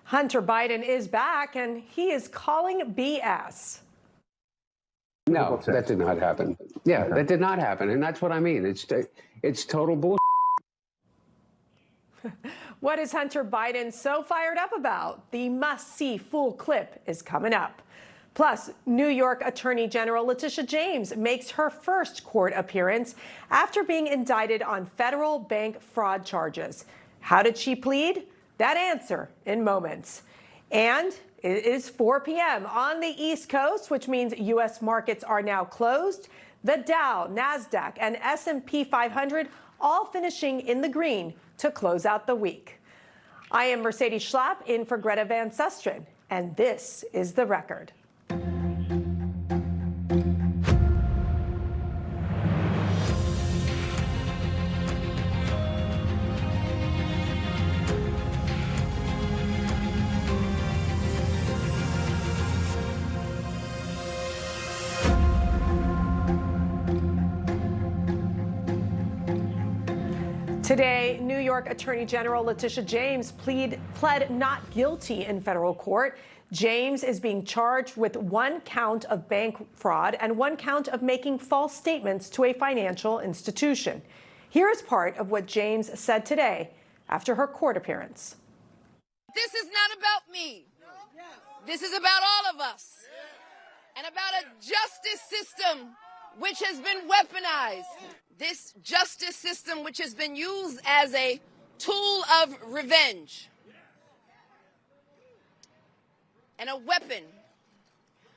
Hunter Biden is back, and he is calling BS. No, that did not happen. Yeah, okay. That did not happen, and that's what I mean. It's total bullshit. What is Hunter Biden so fired up about? The must-see full clip is coming up. Plus, New York Attorney General Letitia James makes her first court appearance after being indicted on federal bank fraud charges. How did she plead? That answer in moments. And it is 4 p.m. on the East Coast, which means U.S. markets are now closed. The Dow, NASDAQ, and S&P 500 all finishing in the green to close out the week. I am Mercedes Schlapp in for Greta Van Susteren, and this is The Record. Today, New York Attorney General Letitia James pled not guilty in federal court. James is being charged with 1 count of bank fraud and 1 count of making false statements to a financial institution. Here is part of what James said today after her court appearance. This is not about me. This is about all of us and about a justice system which has been weaponized. This justice system which has been used as a tool of revenge and a weapon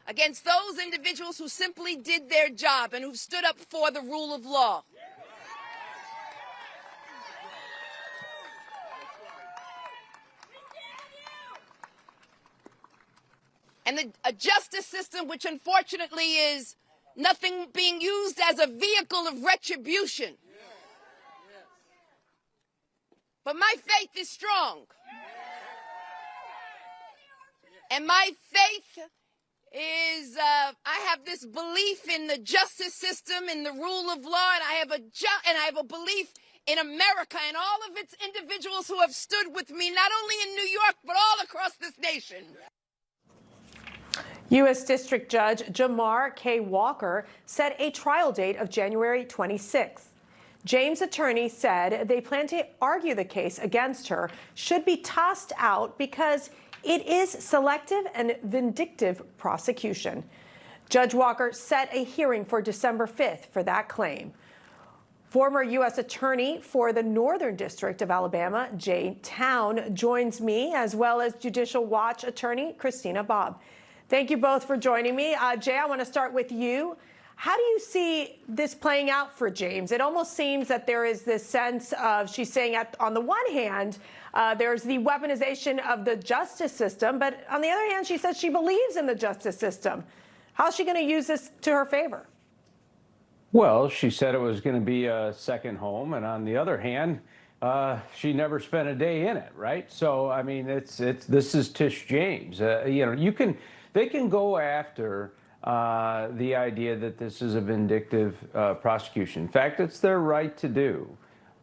against those individuals who simply did their job and who stood up for the rule of law. And a justice system which unfortunately is nothing being used as a vehicle of retribution. But my faith is strong. And my faith is, I have this belief in the justice system, in the rule of law, and I have a belief in America and all of its individuals who have stood with me, not only in New York, but all across this nation. U.S. District Judge Jamar K. Walker set a trial date of January 26th. James' attorney said they plan to argue the case against her should be tossed out because it is selective and vindictive prosecution. Judge Walker set a hearing for December 5th for that claim. Former U.S. Attorney for the Northern District of Alabama, Jay Town, joins me, as well as Judicial Watch attorney Christina Bobb. Thank you both for joining me. Jay, I want to start with you. How do you see this playing out for James? It almost seems that there is this sense of, she's saying on the one hand, there's the weaponization of the justice system, but on the other hand, she says she believes in the justice system. How's she going to use this to her favor? Well, she said it was going to be a second home, and on the other hand, she never spent a day in it, right? So, I mean, this is Tish James. You know, they can go after the idea that this is a vindictive prosecution. In fact, it's their right to do.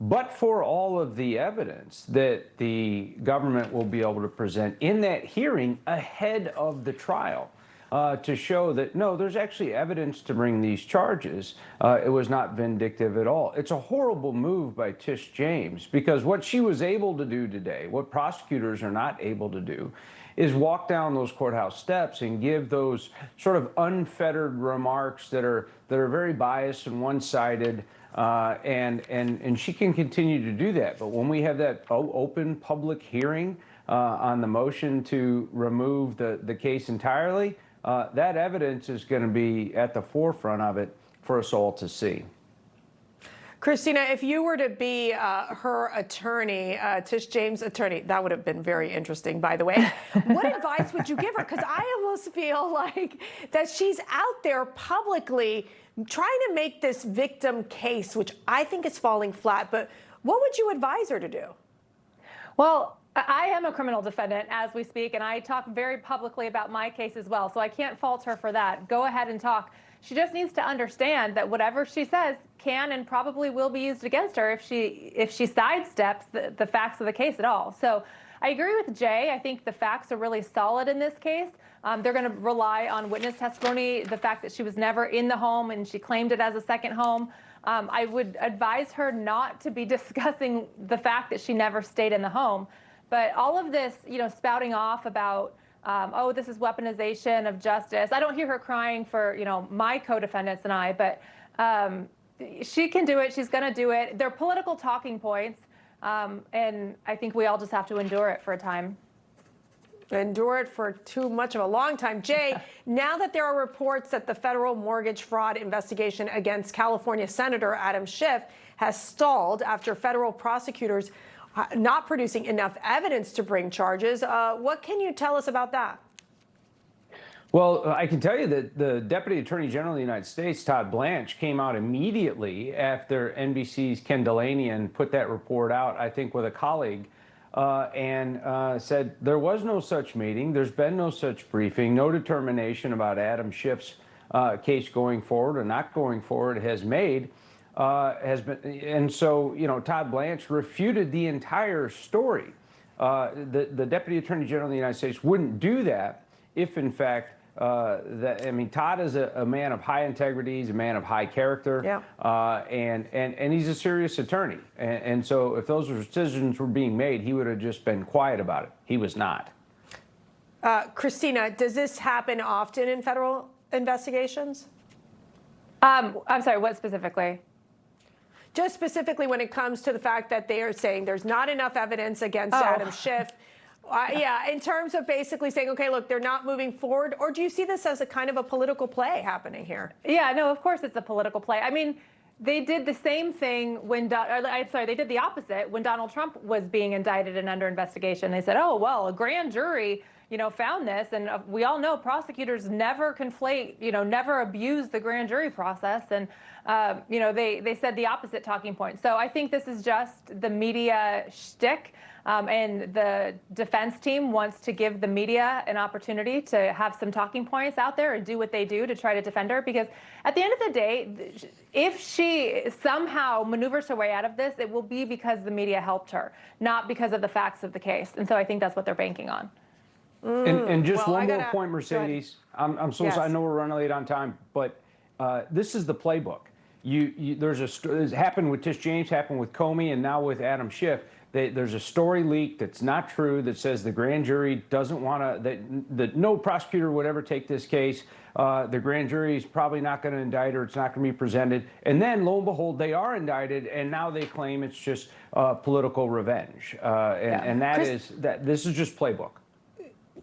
But for all of the evidence that the government will be able to present in that hearing ahead of the trial to show that, no, there's actually evidence to bring these charges. It was not vindictive at all. It's a horrible move by Tish James, because what she was able to do today, what prosecutors are not able to do, is walk down those courthouse steps and give those sort of unfettered remarks that are very biased and one-sided, and she can continue to do that. But when we have that open public hearing on the motion to remove the case entirely, that evidence is going to be at the forefront of it for us all to see. Christina, if you were to be her attorney, Tish James' attorney, that would have been very interesting, by the way. What advice would you give her? Because I almost feel like that she's out there publicly trying to make this victim case, which I think is falling flat. But what would you advise her to do? Well, I am a criminal defendant as we speak, and I talk very publicly about my case as well, so I can't fault her for that. Go ahead and talk. She just needs to understand that whatever she says can and probably will be used against her if she sidesteps the facts of the case at all. So I agree with Jay. I think the facts are really solid in this case. They're going to rely on witness testimony, the fact that she was never in the home and she claimed it as a second home. I would advise her not to be discussing the fact that she never stayed in the home. But all of this, spouting off about, oh, this is weaponization of justice. I don't hear her crying for, my co-defendants and I, but she can do it. She's going to do it. They're political talking points. And I think we all just have to endure it for a time. Endure it for too much of a long time. Jay, now that there are reports that the federal mortgage fraud investigation against California Senator Adam Schiff has stalled after federal prosecutors not producing enough evidence to bring charges, what can you tell us about that? Well, I can tell you that the Deputy Attorney General of the United States, Todd Blanche, came out immediately after NBC's Ken Delanian put that report out, I think with a colleague, and said there was no such meeting, there's been no such briefing, no determination about Adam Schiff's case going forward or not going forward has been, and so, Todd Blanche refuted the entire story. The Deputy Attorney General of the United States wouldn't do that if, in fact, Todd is a man of high integrity, he's a man of high character, yeah. And he's a serious attorney. And so if those decisions were being made, he would have just been quiet about it. He was not. Christina, does this happen often in federal investigations? I'm sorry, what specifically? Just specifically when it comes to the fact that they are saying there's not enough evidence against Adam Schiff. Yeah, in terms of basically saying, okay, look, they're not moving forward, or do you see this as a kind of a political play happening here? Yeah, no, of course it's a political play. I mean, they did the same thing when, they did the opposite when Donald Trump was being indicted and under investigation. They said, oh, well, a grand jury, found this, and we all know prosecutors never conflate, never abuse the grand jury process, and they said the opposite talking point. So I think this is just the media shtick. And the defense team wants to give the media an opportunity to have some talking points out there and do what they do to try to defend her. Because at the end of the day, if she somehow maneuvers her way out of this, it will be because the media helped her, not because of the facts of the case. And so I think that's what they're banking on. And just one more point, Mercedes. I'm so sorry. I know we're running late on time, but this is the playbook. It's happened with Tish James, happened with Comey, and now with Adam Schiff. There's a story leaked that's not true that says the grand jury doesn't want to, that no prosecutor would ever take this case. The grand jury is probably not going to indict her. It's not going to be presented. And then, lo and behold, they are indicted, and now they claim it's just political revenge. And this is just playbook.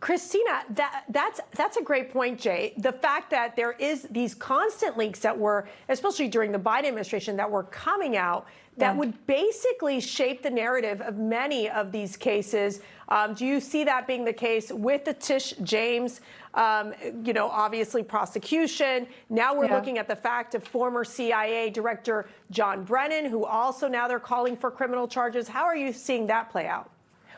Christina, that's a great point, Jay. The fact that there is these constant leaks that were, especially during the Biden administration, that were coming out that would basically shape the narrative of many of these cases. Do you see that being the case with the Tish James, obviously prosecution? Now we're looking at the fact of former CIA Director John Brennan, who also now they're calling for criminal charges. How are you seeing that play out?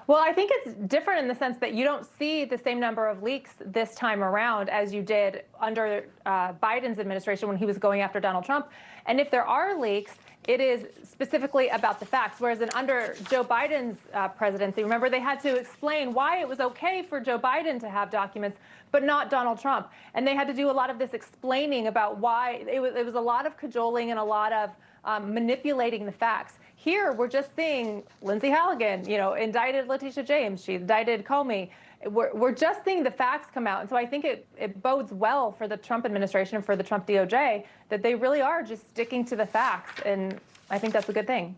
Well, I think it's different in the sense that you don't see the same number of leaks this time around as you did under Biden's administration when he was going after Donald Trump. And if there are leaks, it is specifically about the facts. Whereas under Joe Biden's presidency, remember, they had to explain why it was okay for Joe Biden to have documents, but not Donald Trump. And they had to do a lot of this explaining about why. It was a lot of cajoling and a lot of manipulating the facts. Here, we're just seeing Lindsay Halligan, indicted Letitia James. She indicted Comey. We're just seeing the facts come out. And so I think it bodes well for the Trump administration, for the Trump DOJ, that they really are just sticking to the facts. And I think that's a good thing.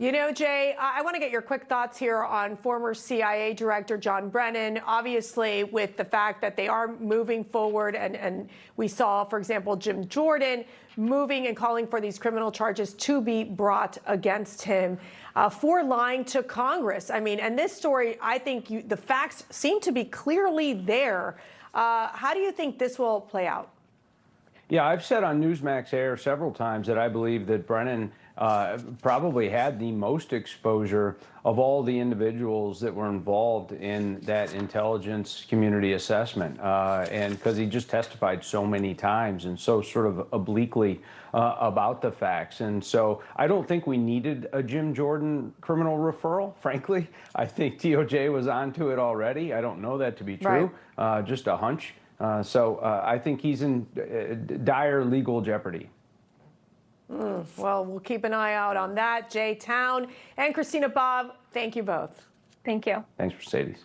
Jay, I want to get your quick thoughts here on former CIA Director John Brennan, obviously with the fact that they are moving forward. And we saw, for example, Jim Jordan moving and calling for these criminal charges to be brought against him for lying to Congress. I mean, and this story, I think the facts seem to be clearly there. How do you think this will play out? Yeah, I've said on Newsmax Air several times that I believe that Brennan probably had the most exposure of all the individuals that were involved in that intelligence community assessment. And because he just testified so many times and so sort of obliquely about the facts. And so I don't think we needed a Jim Jordan criminal referral, frankly. I think DOJ was onto it already. I don't know that to be true, just a hunch. So I think he's in dire legal jeopardy. Well, we'll keep an eye out on that. Jay Town and Christina Bobb, thank you both. Thank you. Thanks, Mercedes.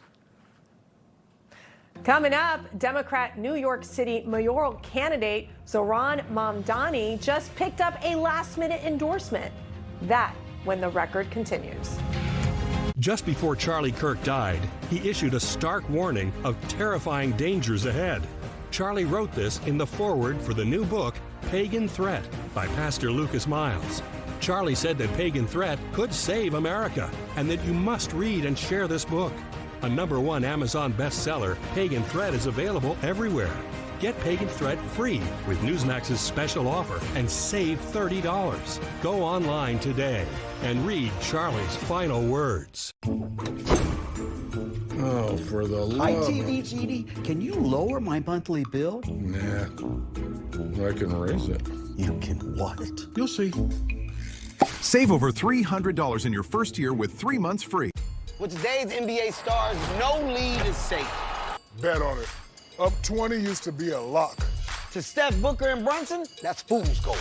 Coming up, Democrat New York City mayoral candidate Zohran Mamdani just picked up a last-minute endorsement. That when the record continues. Just before Charlie Kirk died, he issued a stark warning of terrifying dangers ahead. Charlie wrote this in the foreword for the new book, Pagan Threat, by Pastor Lucas Miles. Charlie said that Pagan Threat could save America and that you must read and share this book. A #1 Amazon bestseller, Pagan Threat is available everywhere. Get Pagan Threat free with Newsmax's special offer and save $30. Go online today and read Charlie's final words. Oh, for the love Hi, of... TVGD. Can you lower my monthly bill? Nah, I can raise it. You can what? You'll see. Save over $300 in your first year with 3 months free. With today's NBA stars, no lead is safe. Bet on it. Up 20 used to be a lock. To Steph, Booker, and Brunson, that's fool's gold.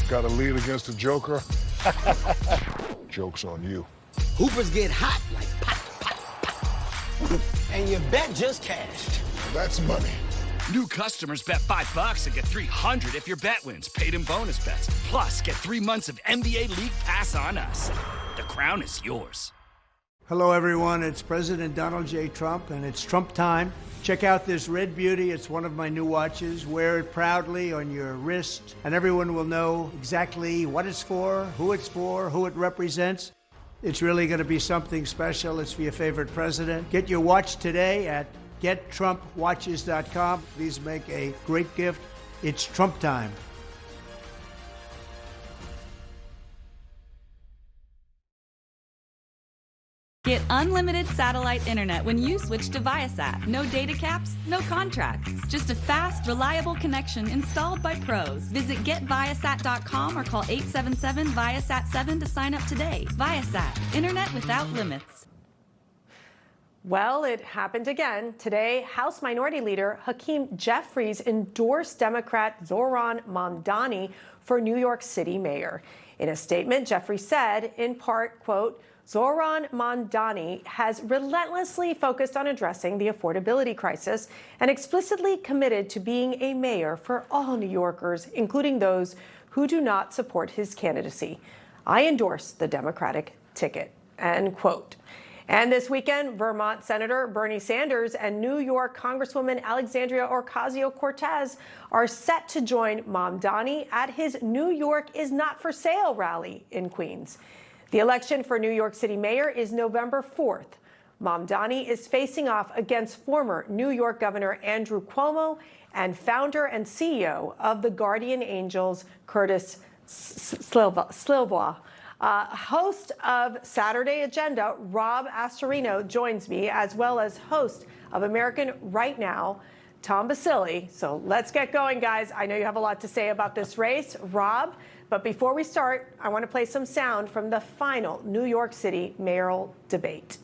Got a lead against the Joker? Joke's on you. Hoopers get hot like pop, pop, pop. And your bet just cashed. That's money. New customers bet $5 and get $300 if your bet wins. Paid in bonus bets. Plus, get 3 months of NBA League Pass on us. The crown is yours. Hello, everyone. It's President Donald J. Trump, and it's Trump time. Check out this red beauty. It's one of my new watches. Wear it proudly on your wrist, and everyone will know exactly what it's for, who it represents. It's really going to be something special. It's for your favorite president. Get your watch today at GetTrumpWatches.com. Please make a great gift. It's Trump time. Get unlimited satellite internet when you switch to Viasat. No data caps, no contracts. Just a fast, reliable connection installed by pros. Visit getviasat.com or call 877-VIASAT-7 to sign up today. Viasat, internet without limits. Well, it happened again. Today, House Minority Leader Hakeem Jeffries endorsed Democrat Zohran Mamdani for New York City mayor. In a statement, Jeffries said, in part, quote, Zohran Mamdani has relentlessly focused on addressing the affordability crisis and explicitly committed to being a mayor for all New Yorkers, including those who do not support his candidacy. I endorse the Democratic ticket, end quote. And this weekend, Vermont Senator Bernie Sanders and New York Congresswoman Alexandria Ocasio-Cortez are set to join Mamdani at his New York is not for sale rally in Queens. The election for New York City mayor is November 4th. Mamdani is facing off against former New York Governor Andrew Cuomo and founder and CEO of the Guardian Angels, Curtis Sliwa. Host of Saturday Agenda, Rob Astorino, joins me, as well as host of American Right Now, Tom Basile. So let's get going, guys. I know you have a lot to say about this race, Rob. But before we start, I want to play some sound from the final New York City mayoral debate.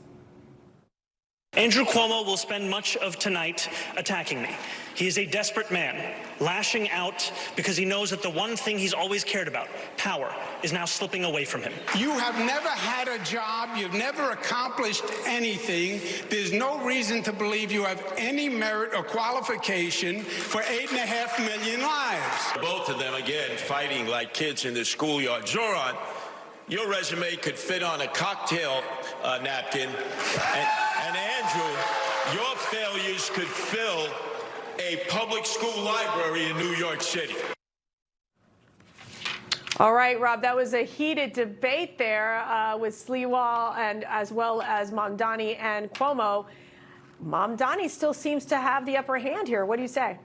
Andrew Cuomo will spend much of tonight attacking me. He is a desperate man, lashing out because he knows that the one thing he's always cared about, power, is now slipping away from him. You have never had a job. You've never accomplished anything. There's no reason to believe you have any merit or qualification for 8.5 million lives. Both of them, again, fighting like kids in the schoolyard. Zohran, your resume could fit on a cocktail napkin. And Andrew, your failures could fill a public school library in New York City. All right, Rob, that was a heated debate there with Sliwa and as well as Mamdani and Cuomo. Mamdani still seems to have the upper hand here. What do you say?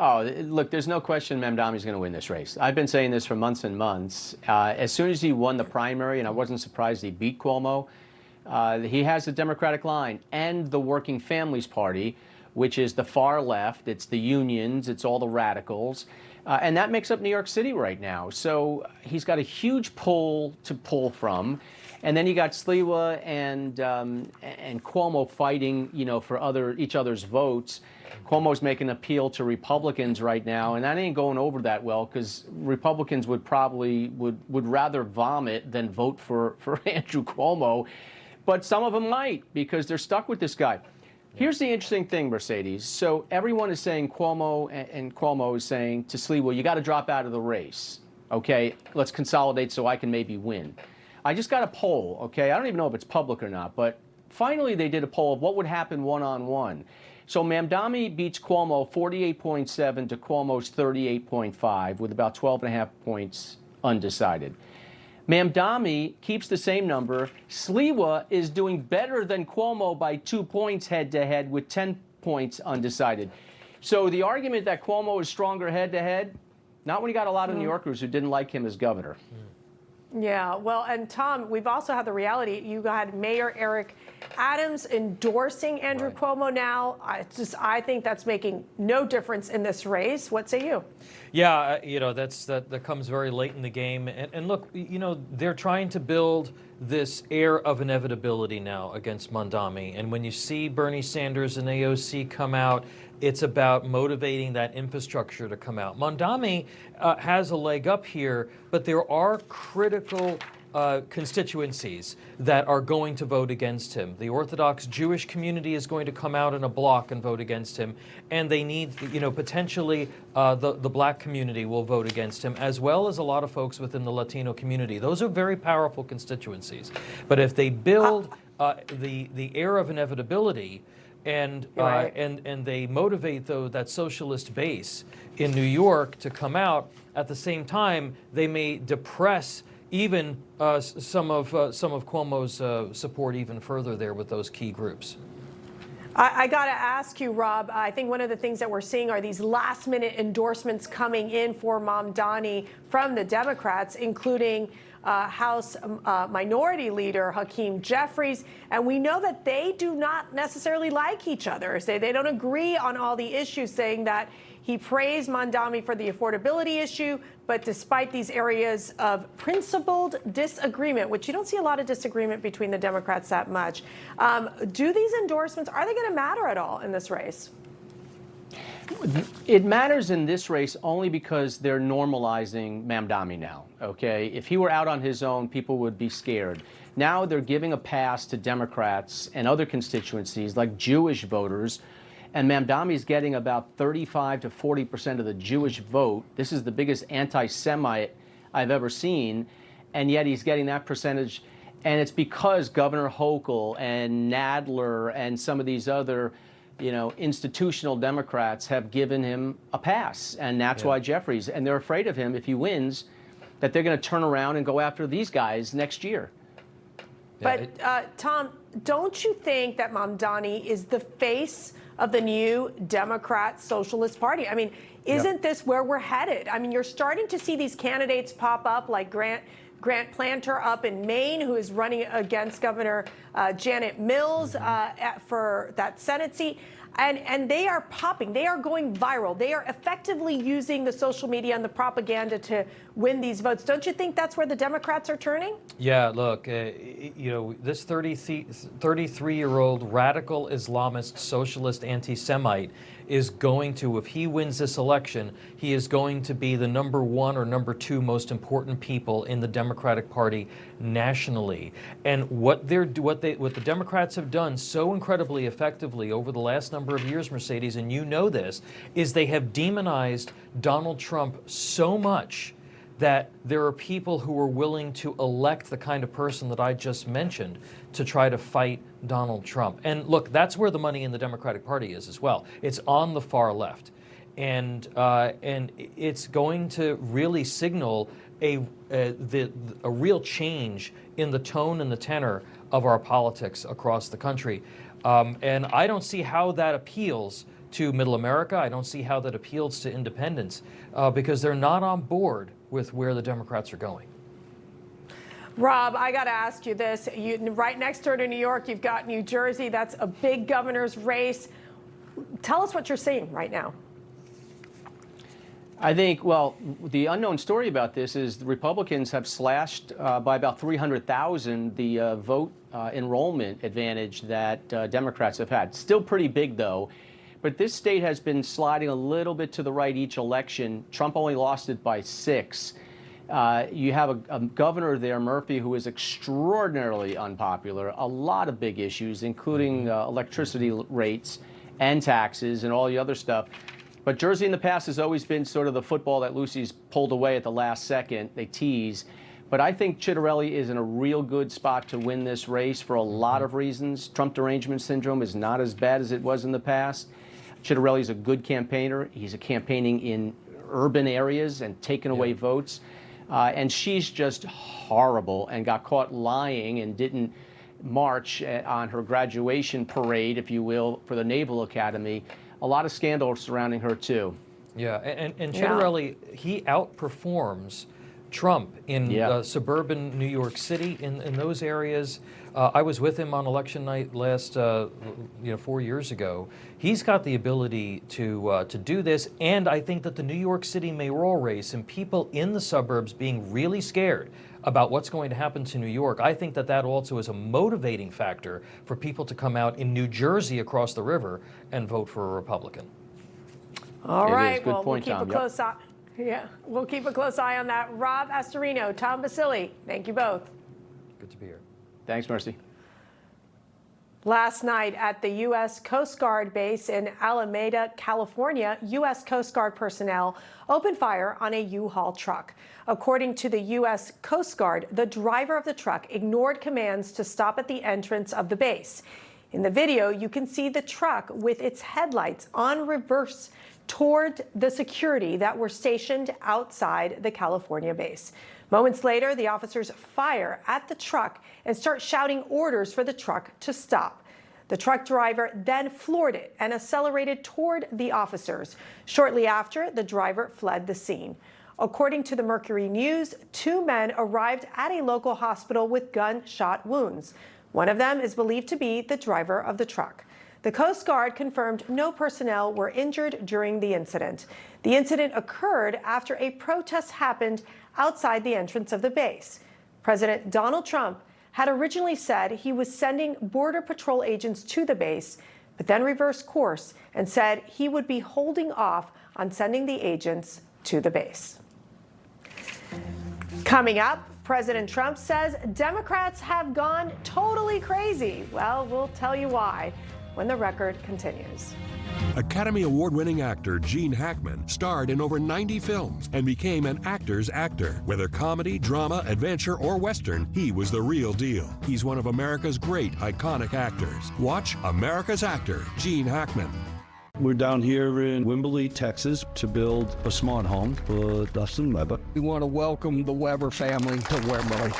Oh, look, there's no question Mamdani's going to win this race. I've been saying this for months and months. As soon as he won the primary, and I wasn't surprised he beat Cuomo, he has the Democratic line and the Working Families Party, which is the far left. It's the unions. It's all the radicals. And that makes up New York City right now. So he's got a huge pull to pull from. And then you got Sliwa and Cuomo fighting, you know, for each other's votes. Cuomo's making an appeal to Republicans right now, and that ain't going over that well because Republicans would probably would rather vomit than vote for Andrew Cuomo. But some of them might because they're stuck with this guy. Here's the interesting thing, Mercedes. So everyone is saying Cuomo, and Cuomo is saying to Sliwa, you got to drop out of the race. Okay, let's consolidate so I can maybe win. I just got a poll, okay? I don't even know if it's public or not, but finally they did a poll of what would happen one-on-one. So Mamdani beats Cuomo 48.7 to Cuomo's 38.5 with about 12.5 points undecided. Mamdani keeps the same number. Sliwa is doing better than Cuomo by 2 points head-to-head with 10 points undecided. So the argument that Cuomo is stronger head-to-head, not when you got a lot of New Yorkers who didn't like him as governor. Yeah, well, and Tom, we've also had the reality. You had Mayor Eric Adams endorsing Andrew Cuomo now. I think that's making no difference in this race. What say you? Yeah, you know, that comes very late in the game. And look, you know, they're trying to build this air of inevitability now against Mamdani. And when you see Bernie Sanders and AOC come out, it's about motivating that infrastructure to come out. Mamdani has a leg up here, but there are critical constituencies that are going to vote against him. The Orthodox Jewish community is going to come out in a block and vote against him, and they need, you know, potentially the black community will vote against him, as well as a lot of folks within the Latino community. Those are very powerful constituencies. But if they build the air of inevitability, and they motivate that socialist base in New York to come out, at the same time they may depress even some of Cuomo's support even further there with those key groups. I got to ask you, Rob, I think one of the things that we're seeing are these last-minute endorsements coming in for Mamdani from the Democrats, including House Minority Leader Hakeem Jeffries. And we know that they do not necessarily like each other. They don't agree on all the issues, saying that he praised Mamdani for the affordability issue, but despite these areas of principled disagreement, which you don't see a lot of disagreement between the Democrats that much, do these endorsements, are they going to matter at all in this race? It matters in this race only because they're normalizing Mamdani now, okay? If he were out on his own, people would be scared. Now they're giving a pass to Democrats and other constituencies like Jewish voters, and Mamdani's getting about 35 to 40% of the Jewish vote. This is the biggest anti-Semite I've ever seen, and yet he's getting that percentage. And it's because Governor Hochul and Nadler and some of these other, you know, institutional Democrats have given him a pass. And that's why Jeffries, and they're afraid of him if he wins, that they're going to turn around and go after these guys next year. But, Tom, don't you think that Mamdani is the face of the new Democrat Socialist Party? I mean, isn't this where we're headed? I mean, you're starting to see these candidates pop up like Grant Planter up in Maine, who is running against Governor Janet Mills for that Senate seat. And they are popping. They are going viral. They are effectively using the social media and the propaganda to win these votes. Don't you think that's where the Democrats are turning? Yeah, look, you know, this 33-year-old radical Islamist, socialist, anti-Semite is going to, if he wins this election, he is going to be the number one or number two most important people in the Democratic Party nationally. And what the Democrats have done so incredibly effectively over the last number of years, Mercedes, and you know this, is they have demonized Donald Trump so much that there are people who are willing to elect the kind of person that I just mentioned to try to fight Donald Trump. And look, that's where the money in the Democratic Party is as well. It's on the far left. And it's going to really signal a real change in the tone and the tenor of our politics across the country. And I don't see how that appeals to middle America. I don't see how that appeals to independents because they're not on board with where the Democrats are going. Rob, I got to ask you this. Right next door to New York, you've got New Jersey. That's a big governor's race. Tell us what you're seeing right now. I think, well, the unknown story about this is the Republicans have slashed by about 300,000 the vote enrollment advantage that Democrats have had. Still pretty big, though. But this state has been sliding a little bit to the right each election. Trump only lost it by 6. You have a governor there, Murphy, who is extraordinarily unpopular. A lot of big issues, including electricity rates and taxes and all the other stuff. But Jersey in the past has always been sort of the football that Lucy's pulled away at the last second. They tease. But I think Chitterelli is in a real good spot to win this race for a lot of reasons. Trump derangement syndrome is not as bad as it was in the past. Chitterelli is a good campaigner. He's campaigning in urban areas and taking away votes. And she's just horrible and got caught lying and didn't march on her graduation parade, if you will, for the Naval Academy. A lot of scandals surrounding her, too. Yeah, and Chitterelli, he outperforms Trump in suburban New York City, in those areas. I was with him on election night last, 4 years ago. He's got the ability to do this, and I think that the New York City mayoral race and people in the suburbs being really scared about what's going to happen to New York, I think that that also is a motivating factor for people to come out in New Jersey across the river and vote for a Republican. All right, well, we'll keep a close eye. Yeah, we'll keep a close eye on that. Rob Astorino, Tom Basile, thank you both. Good to be here. Thanks, Mercy. Last night at the U.S. Coast Guard base in Alameda, California, U.S. Coast Guard personnel opened fire on a U-Haul truck. According to the U.S. Coast Guard, the driver of the truck ignored commands to stop at the entrance of the base. In the video, you can see the truck with its headlights on reverse toward the security that were stationed outside the California base. Moments later, the officers fire at the truck and start shouting orders for the truck to stop. The truck driver then floored it and accelerated toward the officers. Shortly after, the driver fled the scene. According to the Mercury News, 2 men arrived at a local hospital with gunshot wounds. One of them is believed to be the driver of the truck. The Coast Guard confirmed no personnel were injured during the incident. The incident occurred after a protest happened outside the entrance of the base. President Donald Trump had originally said he was sending Border Patrol agents to the base, but then reversed course and said he would be holding off on sending the agents to the base. Coming up, President Trump says Democrats have gone totally crazy. Well, we'll tell you why when the record continues. Academy Award-winning actor Gene Hackman starred in over 90 films and became an actor's actor. Whether comedy, drama, adventure, or Western, he was the real deal. He's one of America's great iconic actors. Watch America's Actor, Gene Hackman. We're down here in Wimberley, Texas, to build a smart home for Dustin Weber. We want to welcome the Weber family to Wimberley.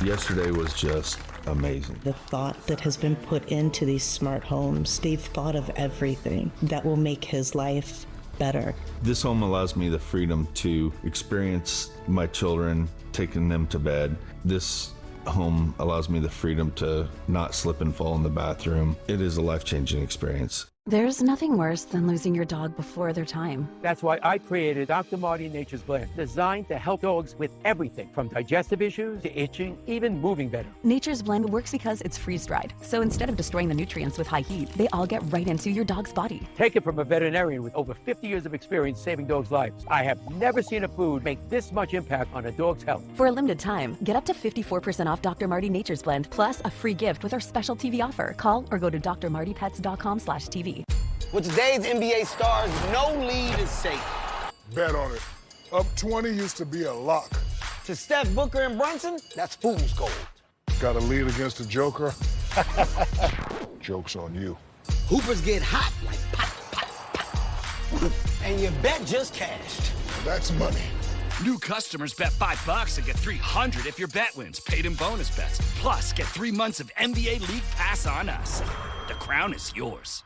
Yesterday was just amazing. The thought that has been put into these smart homes, they've thought of everything that will make his life better. This home allows me the freedom to experience my children, taking them to bed. This home allows me the freedom to not slip and fall in the bathroom. It is a life-changing experience. There's nothing worse than losing your dog before their time. That's why I created Dr. Marty Nature's Blend, designed to help dogs with everything from digestive issues to itching, even moving better. Nature's Blend works because it's freeze-dried. So instead of destroying the nutrients with high heat, they all get right into your dog's body. Take it from a veterinarian with over 50 years of experience saving dogs' lives. I have never seen a food make this much impact on a dog's health. For a limited time, get up to 54% off Dr. Marty Nature's Blend, plus a free gift with our special TV offer. Call or go to drmartypets.com/TV. With today's NBA stars, no lead is safe. Bet on it. Up 20 used to be a lock. To Steph, Booker, and Brunson, that's fool's gold. Got a lead against the Joker? Joke's on you. Hoopers get hot like pop, pop, pop. And your bet just cashed. That's money. New customers bet $5 and get $300 if your bet wins. Paid in bonus bets. Plus, get 3 months of NBA League Pass on us. The crown is yours.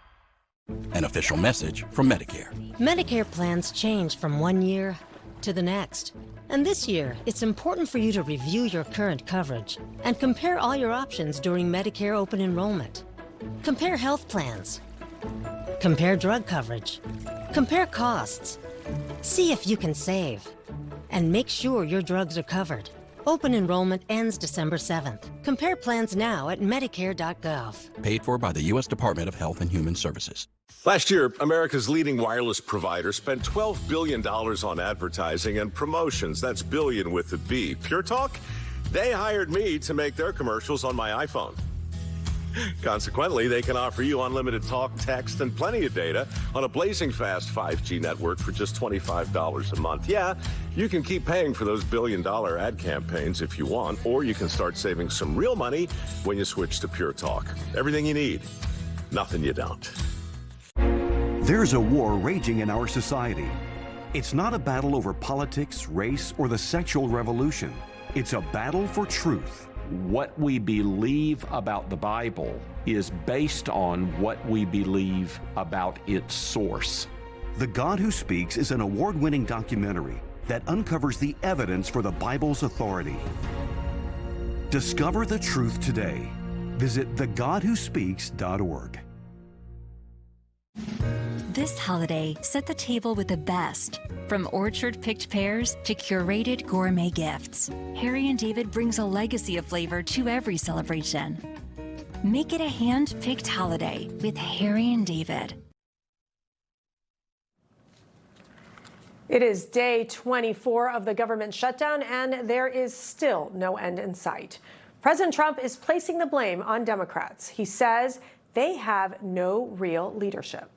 An official message from Medicare. Medicare plans change from one year to the next. And this year, it's important for you to review your current coverage and compare all your options during Medicare open enrollment. Compare health plans. Compare drug coverage. Compare costs. See if you can save. And make sure your drugs are covered. Open enrollment ends December 7th. Compare plans now at Medicare.gov. Paid for by the U.S. Department of Health and Human Services. Last year, America's leading wireless provider spent $12 billion on advertising and promotions. That's billion with a B. Pure Talk? They hired me to make their commercials on my iPhone. Consequently, they can offer you unlimited talk, text, and plenty of data on a blazing fast 5G network for just $25 a month. Yeah, you can keep paying for those billion-dollar ad campaigns if you want, or you can start saving some real money when you switch to Pure Talk. Everything you need, nothing you don't. There's a war raging in our society. It's not a battle over politics, race, or the sexual revolution. It's a battle for truth. What we believe about the Bible is based on what we believe about its source. The God Who Speaks is an award-winning documentary that uncovers the evidence for the Bible's authority. Discover the truth today. Visit thegodwhospeaks.org. This holiday, set the table with the best. From orchard-picked pears to curated gourmet gifts, Harry & David brings a legacy of flavor to every celebration. Make it a hand-picked holiday with Harry & David. It is day 24 of the government shutdown, and there is still no end in sight. President Trump is placing the blame on Democrats. He says they have no real leadership.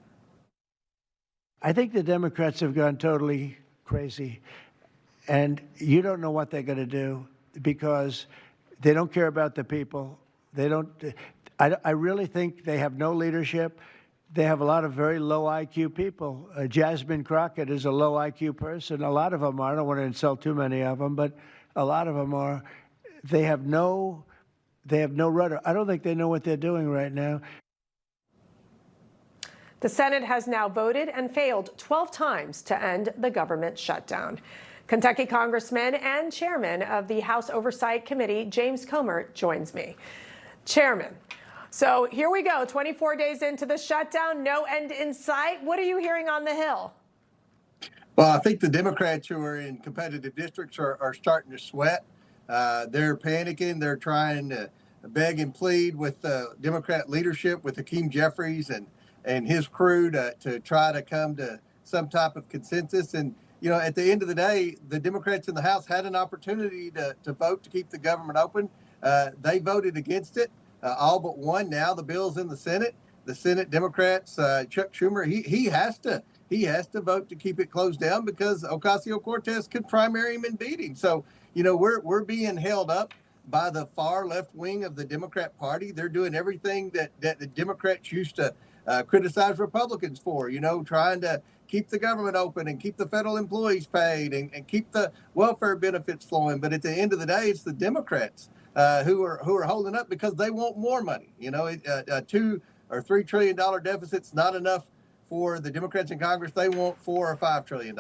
I think the Democrats have gone totally crazy, and you don't know what they're going to do because they don't care about the people. They don't. I really think they have no leadership. They have a lot of very low IQ people. Jasmine Crockett is a low IQ person. A lot of them are. I don't want to insult too many of them, but a lot of them are. They have no rudder. I don't think they know what they're doing right now. The Senate has now voted and failed 12 times to end the government shutdown. Kentucky Congressman and Chairman of the House Oversight Committee, James Comer, joins me. Chairman, so here we go, 24 days into the shutdown, no end in sight. What are you hearing on the Hill? Well, I think the Democrats who are in competitive districts are starting to sweat. They're panicking. They're trying to beg and plead with the Democrat leadership, with Hakeem Jeffries and his crew to try to come to some type of consensus. And, you know, at the end of the day, the Democrats in the House had an opportunity to vote to keep the government open. They voted against it, all but one. Now the bill's in the Senate. The Senate Democrats, Chuck Schumer, he has to vote to keep it closed down because Ocasio-Cortez could primary him and beat him. So, you know, we're being held up by the far left wing of the Democrat Party. They're doing everything that the Democrats used to criticize Republicans for, you know, trying to keep the government open and keep the federal employees paid and keep the welfare benefits flowing. But at the end of the day, it's the Democrats who are holding up because they want more money. You know, a $2 or $3 trillion deficit's not enough for the Democrats in Congress. They want $4 or $5 trillion.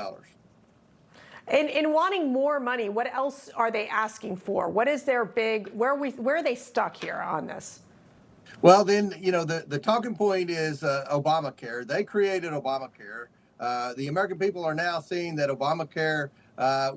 In wanting more money, what else are they asking for? What is their big, where are they stuck here on this? Well, then, you know, the talking point is Obamacare. They created Obamacare. The American people are now seeing that Obamacare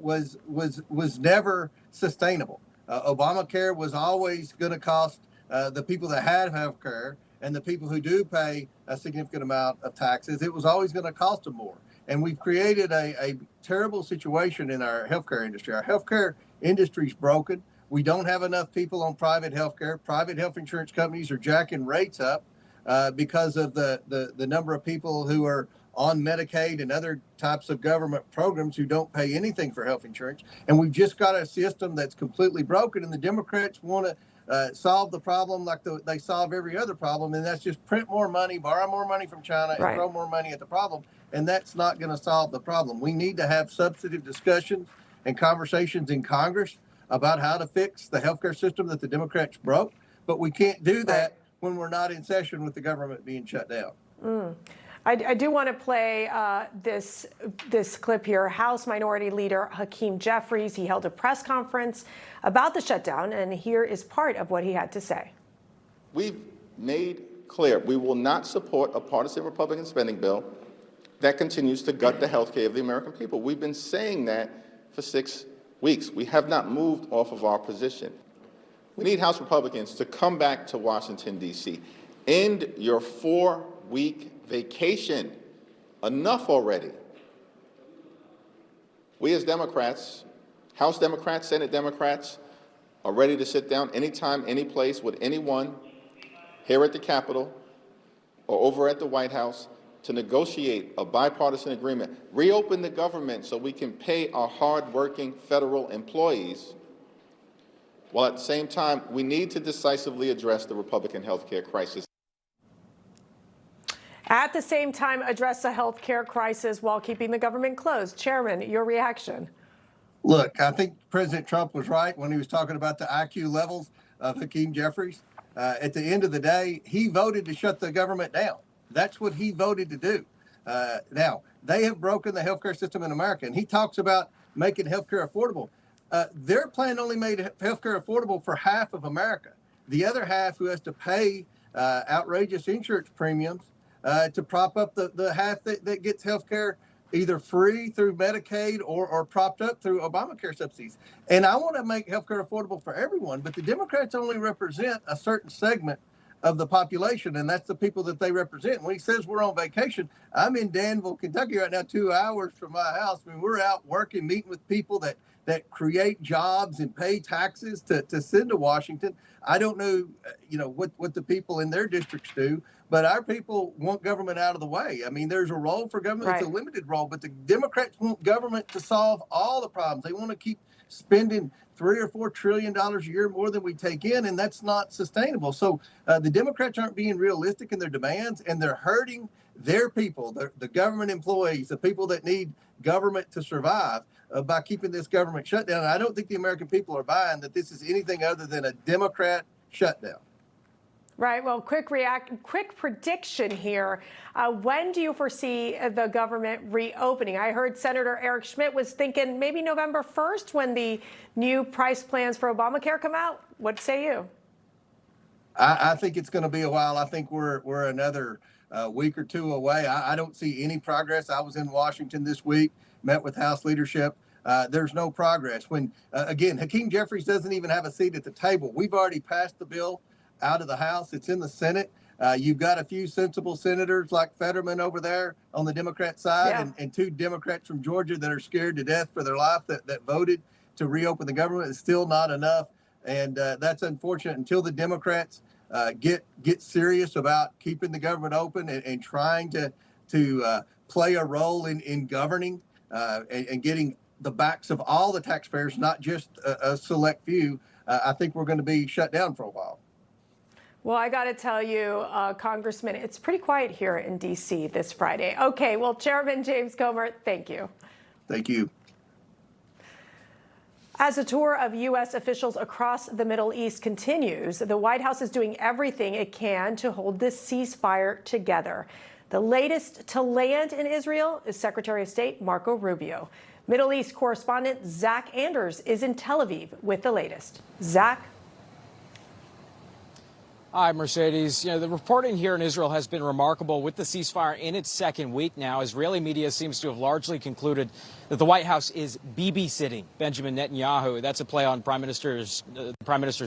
was never sustainable. Obamacare was always going to cost the people that had health care and the people who do pay a significant amount of taxes, it was always going to cost them more. And we've created a terrible situation in our healthcare industry. Our healthcare industry is broken. We don't have enough people on private healthcare. Private health insurance companies are jacking rates up because of the number of people who are on Medicaid and other types of government programs who don't pay anything for health insurance. And we've just got a system that's completely broken. And the Democrats want to solve the problem like they solve every other problem. And that's just print more money, borrow more money from China, and throw more money at the problem. And that's not going to solve the problem. We need to have substantive discussions and conversations in Congress about how to fix the healthcare system that the Democrats broke. But we can't do that when we're not in session with the government being shut down. I do want to play this clip here. House Minority Leader Hakeem Jeffries, he held a press conference about the shutdown, and here is part of what he had to say. We've made clear we will not support a partisan Republican spending bill that continues to gut the health care of the American people. We've been saying that for 6 weeks. We have not moved off of our position. We need House Republicans to come back to Washington, D.C. End your 4-week vacation. Enough already. We as Democrats, House Democrats, Senate Democrats, are ready to sit down anytime, any place with anyone here at the Capitol or over at the White House to negotiate a bipartisan agreement, reopen the government so we can pay our hard-working federal employees, while at the same time, we need to decisively address the Republican health care crisis. At the same time, address the health care crisis while keeping the government closed. Chairman, your reaction? Look, I think President Trump was right when he was talking about the IQ levels of Hakeem Jeffries. At the end of the day, he voted to shut the government down. That's what he voted to do. Now, they have broken the healthcare system in America, and he talks about making healthcare affordable. Their plan only made healthcare affordable for half of America. The other half who has to pay outrageous insurance premiums to prop up the half that gets healthcare either free through Medicaid or propped up through Obamacare subsidies. And I want to make healthcare affordable for everyone, but the Democrats only represent a certain segment of the population, and that's the people that they represent. When he says we're on vacation, I'm in Danville, Kentucky right now, 2 hours from my house. I mean, we're out working, meeting with people that create jobs and pay taxes to send to Washington. I don't know, what the people in their districts do, but our people want government out of the way. I mean, there's a role for government. Right. It's a limited role, but the Democrats want government to solve all the problems. They want to keep spending $3 or $4 trillion a year more than we take in, and that's not sustainable. So the Democrats aren't being realistic in their demands, and they're hurting their people, the government employees, the people that need government to survive by keeping this government shut down. And I don't think the American people are buying that this is anything other than a Democrat shutdown. Right. Well, quick prediction here. When do you foresee the government reopening? I heard Senator Eric Schmidt was thinking maybe November 1st when the new price plans for Obamacare come out. What say you? I think it's going to be a while. I think we're another week or two away. I don't see any progress. I was in Washington this week, met with House leadership. There's no progress. When, again, Hakeem Jeffries doesn't even have a seat at the table. We've already passed the bill out of the House. It's in the Senate. You've got a few sensible senators like Fetterman over there on the Democrat side, and 2 Democrats from Georgia that are scared to death for their life that voted to reopen the government. It's still not enough. And that's unfortunate. Until the Democrats get serious about keeping the government open and trying to play a role in governing and getting the backs of all the taxpayers, not just a select few, I think we're going to be shut down for a while. Well, I got to tell you, Congressman, it's pretty quiet here in D.C. this Friday. Okay, well, Chairman James Comer, thank you. Thank you. As a tour of U.S. officials across the Middle East continues, the White House is doing everything it can to hold this ceasefire together. The latest to land in Israel is Secretary of State Marco Rubio. Middle East correspondent Zach Anders is in Tel Aviv with the latest. Zach? Hi, Mercedes. The reporting here in Israel has been remarkable. With the ceasefire in its second week now, Israeli media seems to have largely concluded that the White House is Bibi-sitting Benjamin Netanyahu. That's a play on the Prime Minister's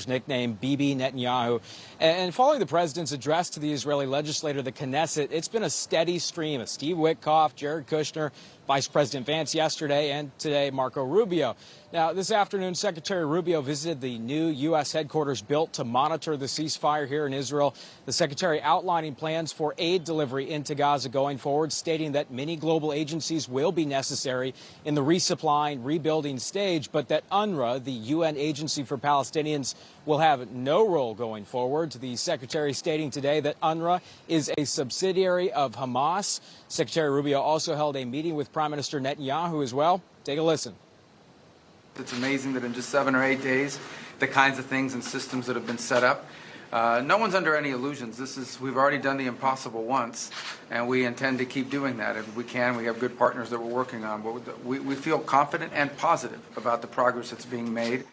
nickname, Bibi Netanyahu. And following the president's address to the Israeli legislator, the Knesset, it's been a steady stream of Steve Witkoff, Jared Kushner, Vice President Vance yesterday, and today Marco Rubio. Now, this afternoon, Secretary Rubio visited the new U.S. headquarters built to monitor the ceasefire here in Israel. The secretary outlining plans for aid delivery into Gaza going forward, stating that many global agencies will be necessary in the resupplying, rebuilding stage, but that UNRWA, the UN Agency for Palestinians, will have no role going forward. The secretary stating today that UNRWA is a subsidiary of Hamas. Secretary Rubio also held a meeting with Prime Minister Netanyahu as well. Take a listen. It's amazing that in just 7 or 8 days, the kinds of things and systems that have been set up No one's under any illusions. We've already done the impossible once, and we intend to keep doing that if we can. We have good partners that we're working on. But we feel confident and positive about the progress that's being made.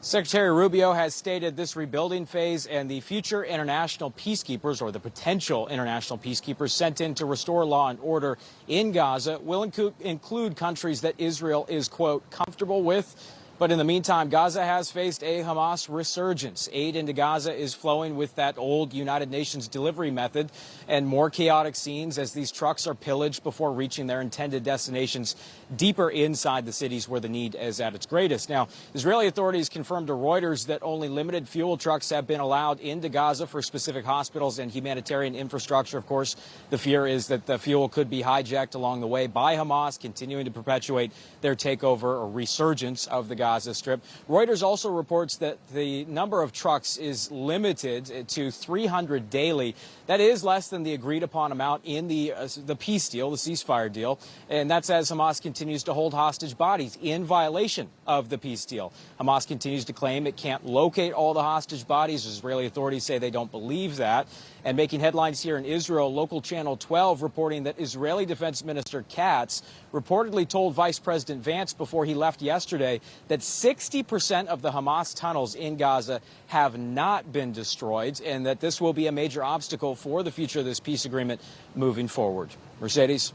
Secretary Rubio has stated this rebuilding phase and the future international peacekeepers, or the potential international peacekeepers sent in to restore law and order in Gaza, will include countries that Israel is, quote, comfortable with. But in the meantime, Gaza has faced a Hamas resurgence. Aid into Gaza is flowing with that old United Nations delivery method, and more chaotic scenes as these trucks are pillaged before reaching their intended destinations deeper inside the cities where the need is at its greatest. Now, Israeli authorities confirmed to Reuters that only limited fuel trucks have been allowed into Gaza for specific hospitals and humanitarian infrastructure. Of course, the fear is that the fuel could be hijacked along the way by Hamas, continuing to perpetuate their takeover or resurgence of the Gaza Strip. Reuters also reports that the number of trucks is limited to 300 daily. That is less than the agreed upon amount in the peace deal, the ceasefire deal. And that's as Hamas continues to hold hostage bodies in violation of the peace deal. Hamas continues to claim it can't locate all the hostage bodies. Israeli authorities say they don't believe that. And making headlines here in Israel, local Channel 12 reporting that Israeli Defense Minister Katz reportedly told Vice President Vance before he left yesterday that 60% of the Hamas tunnels in Gaza have not been destroyed, and that this will be a major obstacle for the future of this peace agreement moving forward. Mercedes?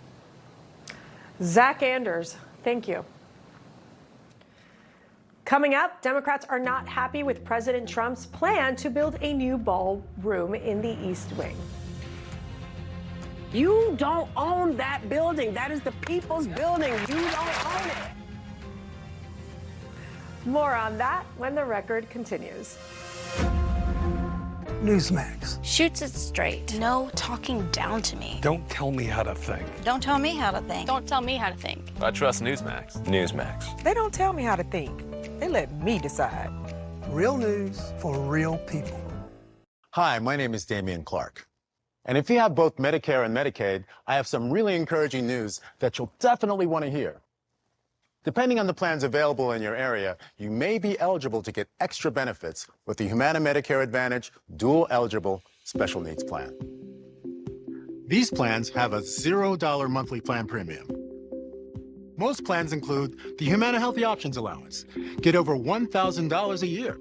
Zach Anders, thank you. Coming up, Democrats are not happy with President Trump's plan to build a new ballroom in the East Wing. You don't own that building. That is the people's building. You don't own it. More on that when the record continues. Newsmax. Shoots it straight. No talking down to me. Don't tell me how to think. Don't tell me how to think. Don't tell me how to think. I trust Newsmax. Newsmax. They don't tell me how to think. They let me decide. Real news for real people. Hi, my name is Damian Clark. And if you have both Medicare and Medicaid, I have some really encouraging news that you'll definitely want to hear. Depending on the plans available in your area, you may be eligible to get extra benefits with the Humana Medicare Advantage Dual Eligible Special Needs Plan. These plans have a $0 monthly plan premium. Most plans include the Humana Healthy Options Allowance. Get over $1,000 a year.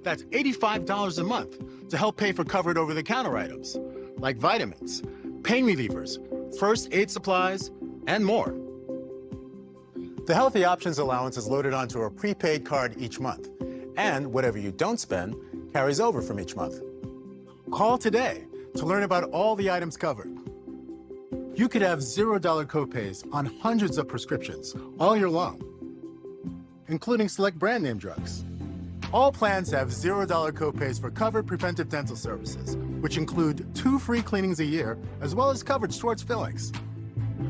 That's $85 a month to help pay for covered over-the-counter items, like vitamins, pain relievers, first aid supplies, and more. The Healthy Options Allowance is loaded onto a prepaid card each month, and whatever you don't spend carries over from each month. Call today to learn about all the items covered. You could have $0 copays on hundreds of prescriptions all year long, including select brand name drugs. All plans have $0 copays for covered preventive dental services, which include 2 free cleanings a year, as well as coverage towards fillings.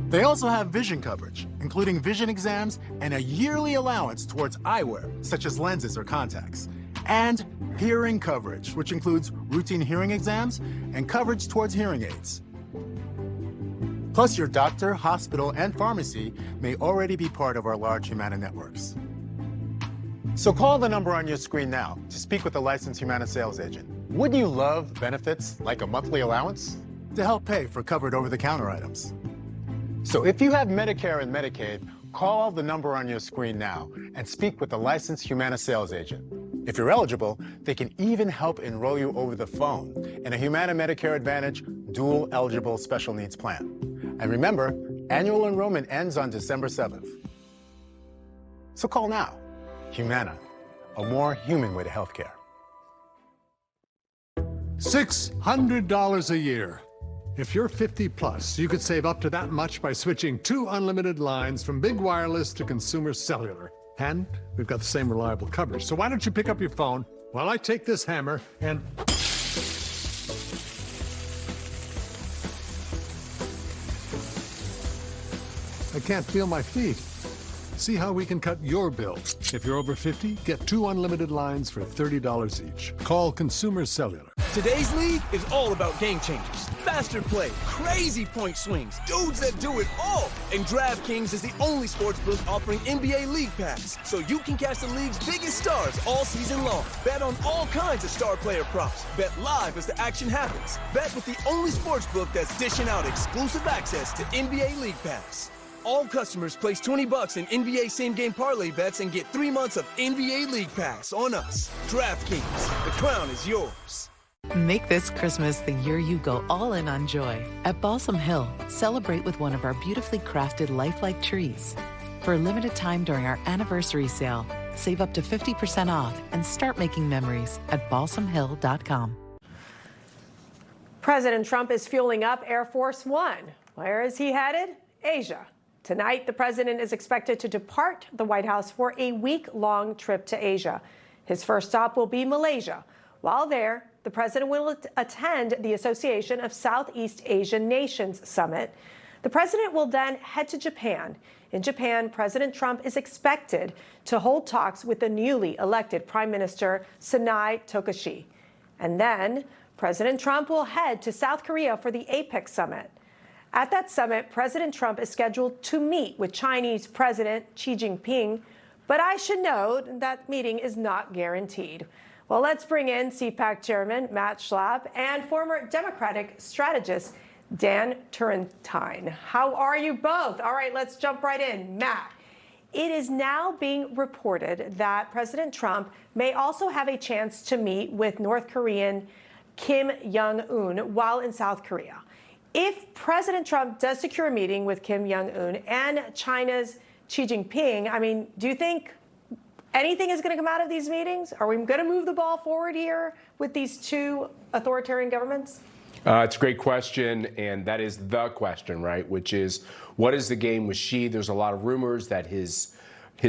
They also have vision coverage, including vision exams and a yearly allowance towards eyewear, such as lenses or contacts, and hearing coverage, which includes routine hearing exams and coverage towards hearing aids. Plus, your doctor, hospital, and pharmacy may already be part of our large Humana networks. So call the number on your screen now to speak with a licensed Humana sales agent. Would you love benefits like a monthly allowance to help pay for covered over-the-counter items? So if you have Medicare and Medicaid, call the number on your screen now and speak with a licensed Humana sales agent. If you're eligible, they can even help enroll you over the phone in a Humana Medicare Advantage Dual Eligible Special Needs Plan. And remember, annual enrollment ends on December 7th. So call now. Humana, a more human way to healthcare. $600 a year. If you're 50 plus, you could save up to that much by switching 2 unlimited lines from Big Wireless to Consumer Cellular. And we've got the same reliable coverage. So why don't you pick up your phone while I take this hammer and... I can't feel my feet. See how we can cut your bill. If you're over 50, get 2 unlimited lines for $30 each. Call Consumer Cellular. Today's league is all about game changers. Faster play, crazy point swings, dudes that do it all. And DraftKings is the only sportsbook offering NBA League Pass, so you can catch the league's biggest stars all season long. Bet on all kinds of star player props. Bet live as the action happens. Bet with the only sportsbook that's dishing out exclusive access to NBA League Pass. All customers place $20 in NBA same-game parlay bets and get 3 months of NBA League Pass on us. DraftKings, the crown is yours. Make this Christmas the year you go all in on joy. At Balsam Hill, celebrate with one of our beautifully crafted lifelike trees. For a limited time during our anniversary sale, save up to 50% off and start making memories at balsamhill.com. President Trump is fueling up Air Force One. Where is he headed? Asia. Tonight, the president is expected to depart the White House for a week-long trip to Asia. His first stop will be Malaysia. While there, the president will attend the Association of Southeast Asian Nations Summit. The president will then head to Japan. In Japan, President Trump is expected to hold talks with the newly elected Prime Minister Sanai Tokushi. And then President Trump will head to South Korea for the APEC summit. At that summit, President Trump is scheduled to meet with Chinese President Xi Jinping, but I should note that meeting is not guaranteed. Well, let's bring in CPAC Chairman Matt Schlapp and former Democratic strategist Dan Turrentine. How are you both? All right, let's jump right in. Matt, it is now being reported that President Trump may also have a chance to meet with North Korean Kim Jong-un while in South Korea. If President Trump does secure a meeting with Kim Jong-un and China's Xi Jinping, I mean, do you think anything is going to come out of these meetings? Are we going to move the ball forward here with these two authoritarian governments? It's a great question, and that is the question, right? Which is, what is the game with Xi? There's a lot of rumors that his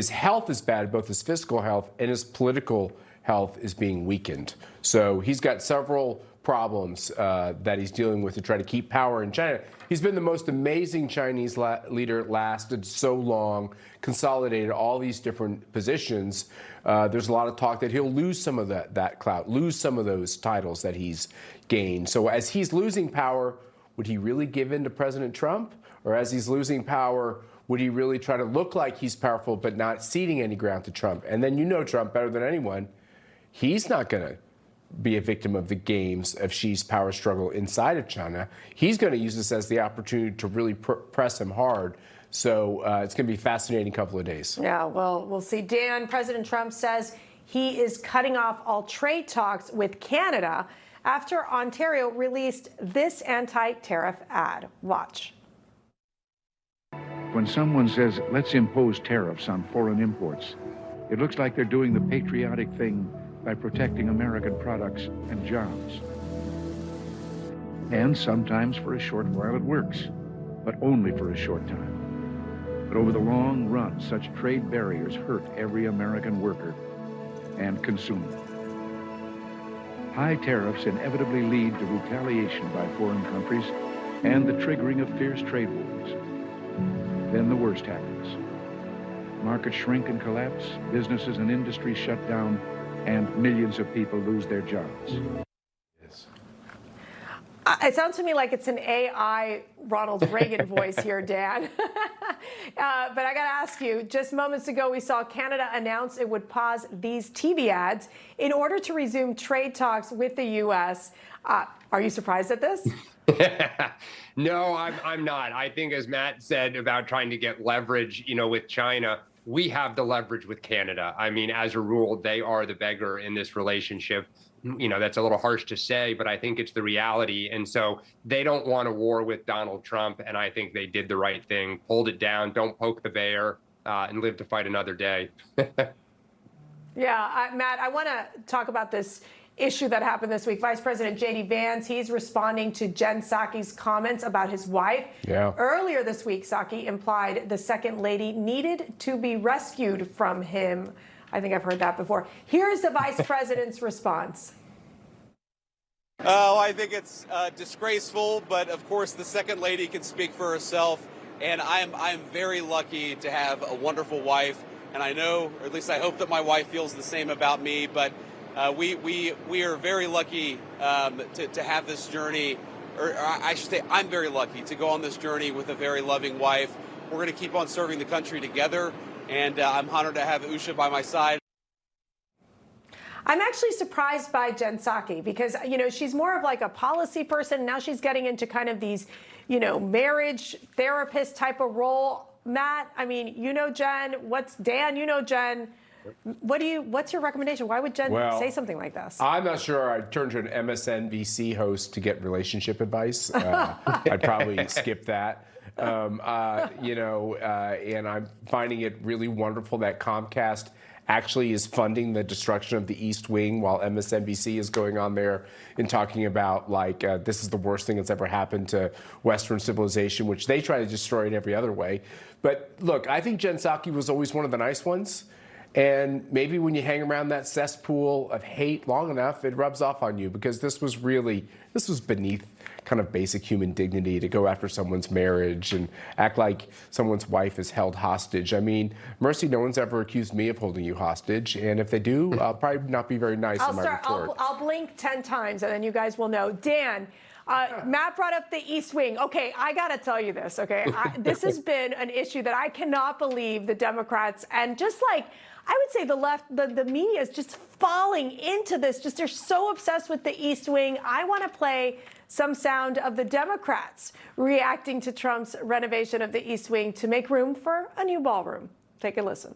health is bad, both his physical health and his political health is being weakened. So he's got several problems that he's dealing with to try to keep power in China. He's been the most amazing Chinese leader, lasted so long, consolidated all these different positions. There's a lot of talk that he'll lose some of that clout, lose some of those titles that he's gained. So as he's losing power, would he really give in to President Trump? Or as he's losing power, would he really try to look like he's powerful but not ceding any ground to Trump? And then you know Trump better than anyone. He's not going to be a victim of the games of Xi's power struggle inside of China. He's going to use this as the opportunity to really press him hard. So it's going to be a fascinating couple of days. Yeah, well, we'll see. Dan, President Trump says he is cutting off all trade talks with Canada after Ontario released this anti-tariff ad. Watch. When someone says, let's impose tariffs on foreign imports, it looks like they're doing the patriotic thing by protecting American products and jobs. And sometimes for a short while it works, but only for a short time. But over the long run, such trade barriers hurt every American worker and consumer. High tariffs inevitably lead to retaliation by foreign countries and the triggering of fierce trade wars. Then the worst happens. Markets shrink and collapse, businesses and industries shut down, and millions of people lose their jobs. It sounds to me like it's an AI Ronald Reagan voice here, Dan. But I got to ask you, just moments ago, we saw Canada announce it would pause these TV ads in order to resume trade talks with the U.S. Are you surprised at this? No, I'm not. I think, as Matt said about trying to get leverage, with China, we have the leverage with Canada. I mean, as a rule, they are the beggar in this relationship. That's a little harsh to say, but I think it's the reality. And so they don't want a war with Donald Trump. And I think they did the right thing, pulled it down, don't poke the bear, and live to fight another day. Yeah, Matt, I want to talk about this issue that happened this week. Vice President J.D. Vance, he's responding to Jen Psaki's comments about his wife. Yeah. Earlier this week, Psaki implied the second lady needed to be rescued from him. I think I've heard that before. Here's the vice president's response. Oh, I think it's disgraceful, but of course the second lady can speak for herself. And I'm very lucky to have a wonderful wife. And I know, or at least I hope that my wife feels the same about me. But We are very lucky to have this journey, or I should say I'm very lucky to go on this journey with a very loving wife. We're going to keep on serving the country together, and I'm honored to have Usha by my side. I'm actually surprised by Jen Psaki because, she's more of like a policy person. Now she's getting into kind of these, marriage therapist type of role. Matt, I mean, Jen. Dan, Jen. What's your recommendation? Why would Jen say something like this? I'm not sure. I'd turn to an MSNBC host to get relationship advice. I'd probably skip that. And I'm finding it really wonderful that Comcast actually is funding the destruction of the East Wing while MSNBC is going on there and talking about this is the worst thing that's ever happened to Western civilization, which they try to destroy in every other way. But look, I think Jen Psaki was always one of the nice ones. And maybe when you hang around that cesspool of hate long enough, it rubs off on you, because this was beneath kind of basic human dignity to go after someone's marriage and act like someone's wife is held hostage. I mean, Mercy, no one's ever accused me of holding you hostage. And if they do, I'll probably not be very nice in my retort. I'll blink 10 times and then you guys will know. Dan, Matt brought up the East Wing. Okay, I got to tell you this, okay? This has been an issue that I cannot believe the Democrats, and just like, I would say the left, the media is just falling into this. They're so obsessed with the East Wing. I want to play some sound of the Democrats reacting to Trump's renovation of the East Wing to make room for a new ballroom. Take a listen.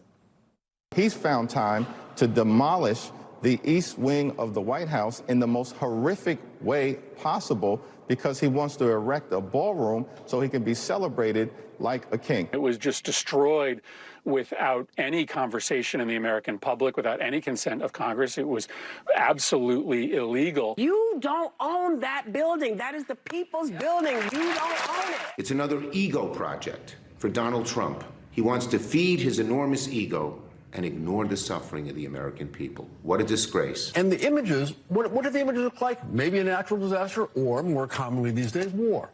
He's found time to demolish the East Wing of the White House in the most horrific way possible because he wants to erect a ballroom so he can be celebrated like a king. It was just destroyed without any conversation in the American public, without any consent of Congress. It was absolutely illegal. You don't own that building. That is the people's building. You don't own it. It's another ego project for Donald Trump. He wants to feed his enormous ego and ignore the suffering of the American people. What a disgrace. And the images, what do the images look like? Maybe a natural disaster, or more commonly these days, war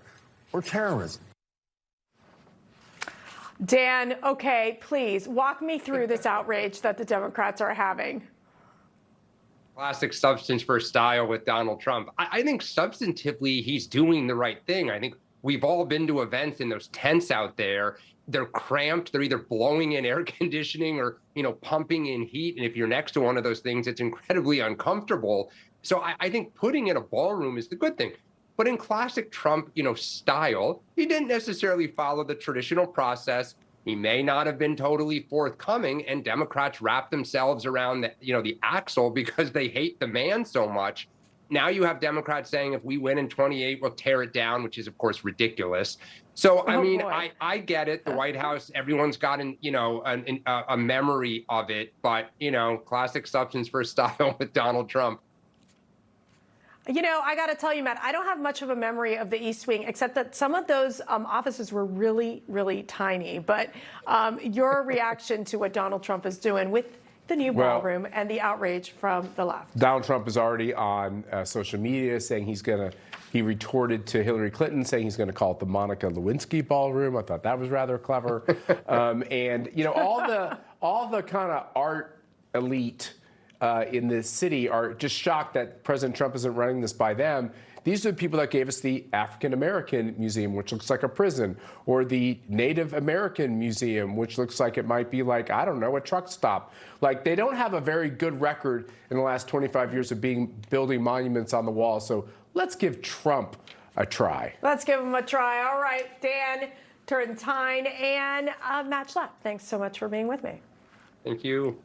or terrorism. Dan, okay, please walk me through this outrage that the Democrats are having. Classic substance for style with Donald Trump. I think substantively he's doing the right thing. I think we've all been to events in those tents out there. They're cramped. They're either blowing in air conditioning or, pumping in heat. And if you're next to one of those things, it's incredibly uncomfortable. So I think putting in a ballroom is the good thing. But in classic Trump, style, he didn't necessarily follow the traditional process. He may not have been totally forthcoming, and Democrats wrap themselves around the axle because they hate the man so much. Now you have Democrats saying if we win in 28, we'll tear it down, which is, of course, ridiculous. So, I get it. The White House, everyone's got a memory of it. But, classic substance for style with Donald Trump. I got to tell you, Matt, I don't have much of a memory of the East Wing, except that some of those offices were really, really tiny. But your reaction to what Donald Trump is doing with the new ballroom and the outrage from the left. Donald Trump is already on social media saying he retorted to Hillary Clinton saying he's going to call it the Monica Lewinsky ballroom. I thought that was rather clever. And, all the kind of art elite in this city are just shocked that President Trump isn't running this by them. These are the people that gave us the African American Museum, which looks like a prison, or the Native American Museum, which looks like it might be like, I don't know, a truck stop. Like, they don't have a very good record in the last 25 years of building monuments on the wall. So let's give Trump a try. Let's give him a try. All right, Dan Turrentine and Matt Schlapp, thanks so much for being with me. Thank you.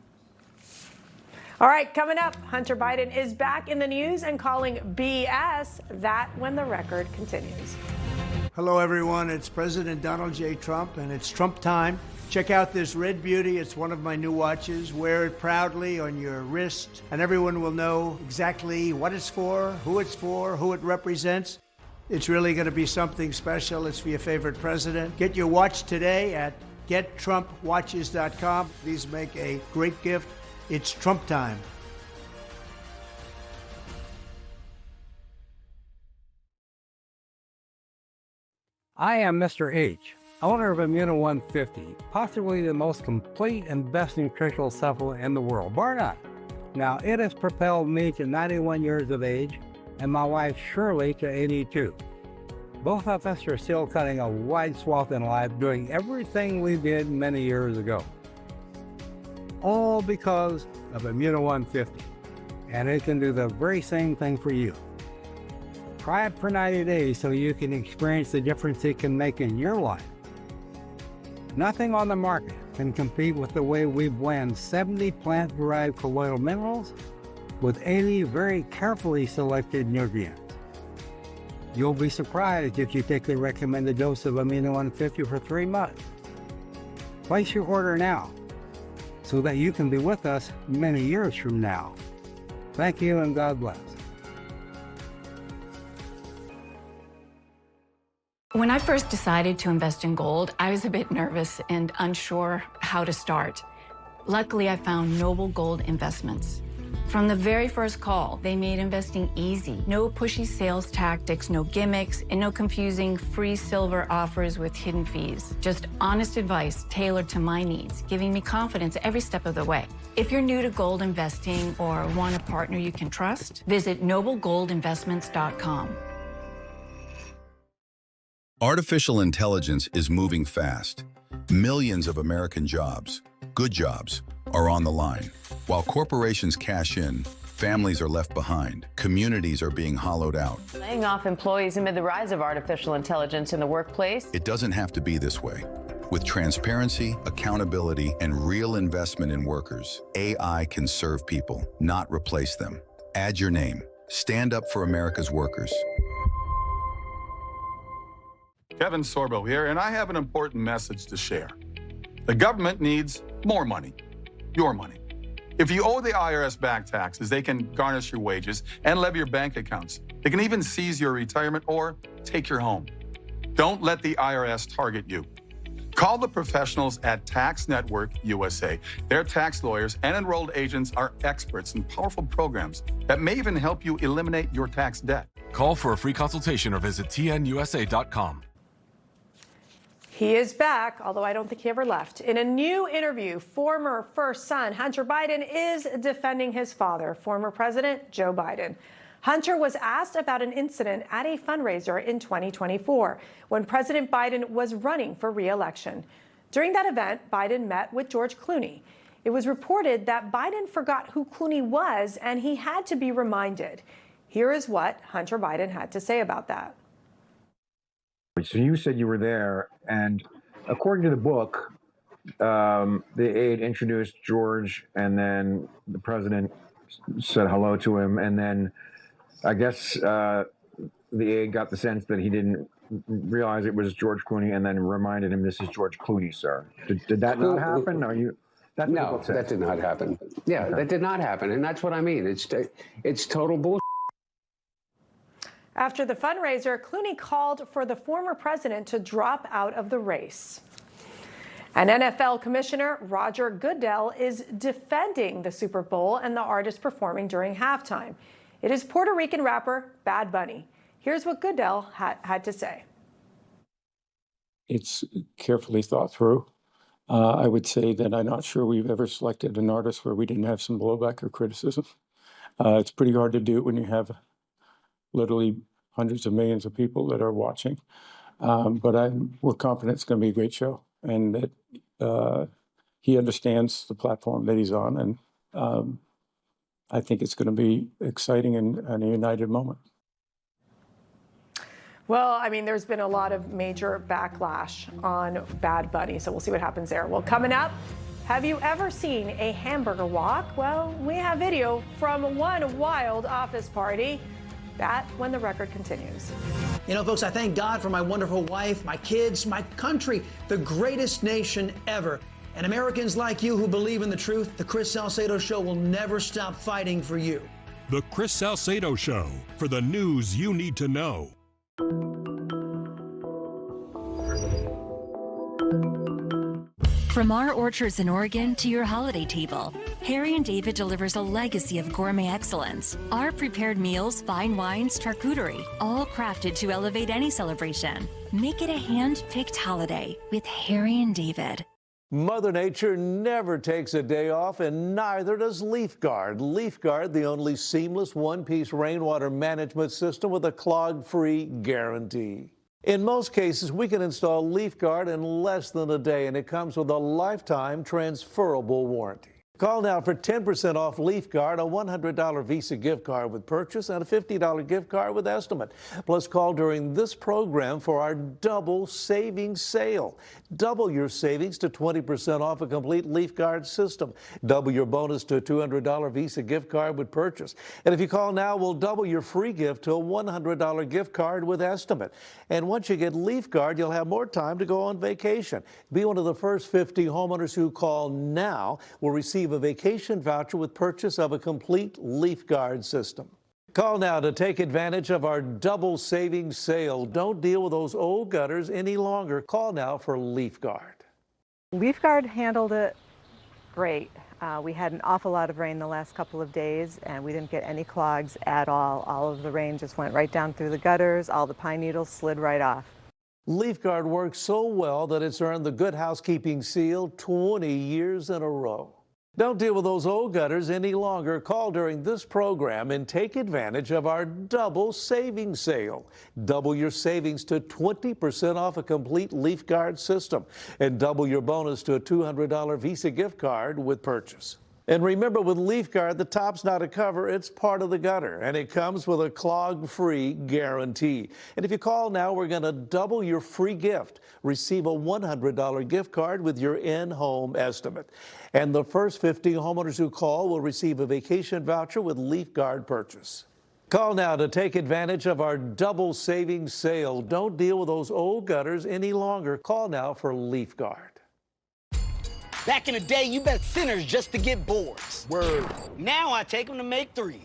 All right, coming up, Hunter Biden is back in the news and calling BS. That when the record continues. Hello, everyone. It's President Donald J. Trump, and it's Trump time. Check out this red beauty. It's one of my new watches. Wear it proudly on your wrist, and everyone will know exactly what it's for, who it represents. It's really going to be something special. It's for your favorite president. Get your watch today at gettrumpwatches.com. These make a great gift. It's Trump time. I am Mr. H, owner of Immuno 150, possibly the most complete and best nutritional supplement in the world, bar none. Now, it has propelled me to 91 years of age and my wife Shirley to 82. Both of us are still cutting a wide swath in life, doing everything we did many years ago. All because of Immuno 150, and it can do the very same thing for you. Try it for 90 days so you can experience the difference it can make in your life. Nothing on the market can compete with the way we blend 70 plant-derived colloidal minerals with 80 very carefully selected nutrients. You'll be surprised if you take the recommended dose of Immuno 150 for 3 months. Place your order now so that you can be with us many years from now. Thank you and God bless. When I first decided to invest in gold, I was a bit nervous and unsure how to start. Luckily, I found Noble Gold Investments. From the very first call, they made investing easy. No pushy sales tactics, no gimmicks, and no confusing free silver offers with hidden fees. Just honest advice tailored to my needs, giving me confidence every step of the way. If you're new to gold investing or want a partner you can trust, visit noblegoldinvestments.com. Artificial intelligence is moving fast. Millions of American jobs, good jobs, are on the line. While corporations cash in, families are left behind. Communities are being hollowed out. Laying off employees amid the rise of artificial intelligence in the workplace. It doesn't have to be this way. With transparency, accountability, and real investment in workers, AI can serve people, not replace them. Add your name. Stand up for America's workers. Kevin Sorbo here, and I have an important message to share. The government needs more money, your money. If you owe the IRS back taxes, they can garnish your wages and levy your bank accounts. They can even seize your retirement or take your home. Don't let the IRS target you. Call the professionals at Tax Network USA. Their tax lawyers and enrolled agents are experts in powerful programs that may even help you eliminate your tax debt. Call for a free consultation or visit tnusa.com. He is back, although I don't think he ever left. In a new interview, former first son Hunter Biden is defending his father, former President Joe Biden. Hunter was asked about an incident at a fundraiser in 2024 when President Biden was running for re-election. During that event, Biden met with George Clooney. It was reported that Biden forgot who Clooney was and he had to be reminded. Here is what Hunter Biden had to say about that. So you said you were there, and according to the book, the aide introduced George, and then the president said hello to him, and then I guess the aide got the sense that he didn't realize it was George Clooney, and then reminded him, "This is George Clooney, sir." Did that not happen? Are you? That's what the No, book said. that did not happen. Yeah, Okay. that did not happen, and that's what I mean. It's total bullshit. After the fundraiser, Clooney called for the former president to drop out of the race. And NFL Commissioner Roger Goodell is defending the Super Bowl and the artist performing during halftime. It is Puerto Rican rapper Bad Bunny. Here's what Goodell had to say. It's carefully thought through. I would say that I'm not sure we've ever selected an artist where we didn't have some blowback or criticism. It's pretty hard to do when you have literally hundreds of millions of people that are watching. But we're confident it's going to be a great show, and that he understands the platform that he's on. And I think it's going to be exciting and a united moment. Well, I mean, there's been a lot of major backlash on Bad Bunny, so we'll see what happens there. Well, coming up, have you ever seen a hamburger walk? Well, we have video from one wild office party. That when the record continues. You know, folks, I thank God for my wonderful wife, my kids, my country, the greatest nation ever. And Americans like you who believe in the truth, the Chris Salcedo Show will never stop fighting for you. The Chris Salcedo Show, for the news you need to know. From our orchards in Oregon to your holiday table, Harry and David delivers a legacy of gourmet excellence. Our prepared meals, fine wines, charcuterie, all crafted to elevate any celebration. Make it a hand-picked holiday with Harry and David. Mother Nature never takes a day off, and neither does LeafGuard. LeafGuard, the only seamless one-piece rainwater management system with a clog-free guarantee. In most cases, we can install LeafGuard in less than a day, and it comes with a lifetime transferable warranty. Call now for 10% off LeafGuard, a $100 Visa gift card with purchase, and a $50 gift card with estimate. Plus, call during this program for our double savings sale. Double your savings to 20% off a complete LeafGuard system. Double your bonus to a $200 Visa gift card with purchase. And if you call now, we'll double your free gift to a $100 gift card with estimate. And once you get LeafGuard, you'll have more time to go on vacation. Be one of the first 50 homeowners who call now will receive a vacation voucher with purchase of a complete LeafGuard system. Call now to take advantage of our double savings sale. Don't deal with those old gutters any longer. Call now for LeafGuard. LeafGuard handled it great. We had an awful lot of rain the last couple of days, and we didn't get any clogs at all. All of the rain just went right down through the gutters. All the pine needles slid right off. LeafGuard works so well that it's earned the Good Housekeeping seal 20 years in a row. Don't deal with those old gutters any longer. Call during this program and take advantage of our double savings sale. Double your savings to 20% off a complete LeafGuard system, and double your bonus to a $200 Visa gift card with purchase. And remember, with LeafGuard, the top's not a cover, it's part of the gutter, and it comes with a clog-free guarantee. And if you call now, we're going to double your free gift. Receive a $100 gift card with your in-home estimate. And the first 50 homeowners who call will receive a vacation voucher with LeafGuard purchase. Call now to take advantage of our double savings sale. Don't deal with those old gutters any longer. Call now for LeafGuard. Back in the day, you bet sinners just to get boards. Word. Now I take them to make threes.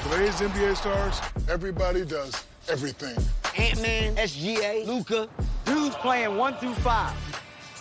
Today's NBA stars, everybody does everything. Ant-Man, SGA, Luka, dudes playing 1 through 5.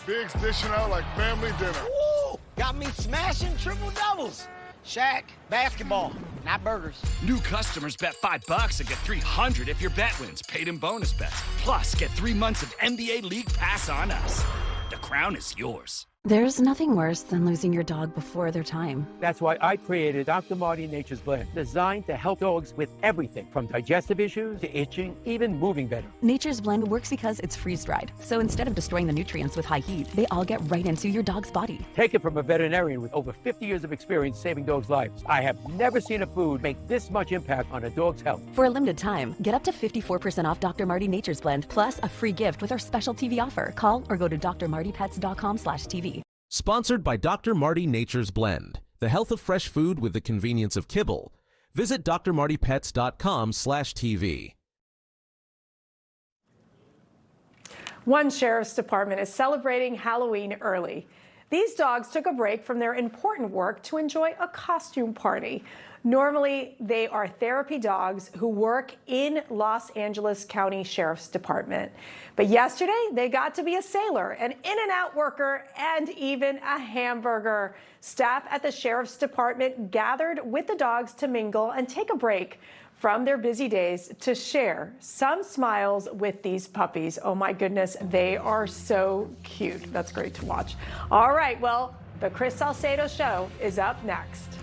Bigs dishing out like family dinner. Woo! Got me smashing triple doubles. Shaq, basketball, not burgers. New customers bet $5 and get $300 if your bet wins. Paid in bonus bets. Plus, get 3 months of NBA League Pass on us. The crown is yours. There's nothing worse than losing your dog before their time. That's why I created Dr. Marty Nature's Blend, designed to help dogs with everything from digestive issues to itching, even moving better. Nature's Blend works because it's freeze-dried. So instead of destroying the nutrients with high heat, they all get right into your dog's body. Take it from a veterinarian with over 50 years of experience saving dogs' lives. I have never seen a food make this much impact on a dog's health. For a limited time, get up to 54% off Dr. Marty Nature's Blend, plus a free gift with our special TV offer. Call or go to drmartypets.com/TV. Sponsored by Dr. Marty Nature's Blend, the health of fresh food with the convenience of kibble. Visit drmartypets.com/TV. One sheriff's department is celebrating Halloween early. These dogs took a break from their important work to enjoy a costume party. Normally, they are therapy dogs who work in Los Angeles County Sheriff's Department. But yesterday, they got to be a sailor, an in-and-out worker, and even a hamburger. Staff at the Sheriff's Department gathered with the dogs to mingle and take a break from their busy days to share some smiles with these puppies. Oh my goodness, they are so cute. That's great to watch. All right, well, the Chris Salcedo Show is up next.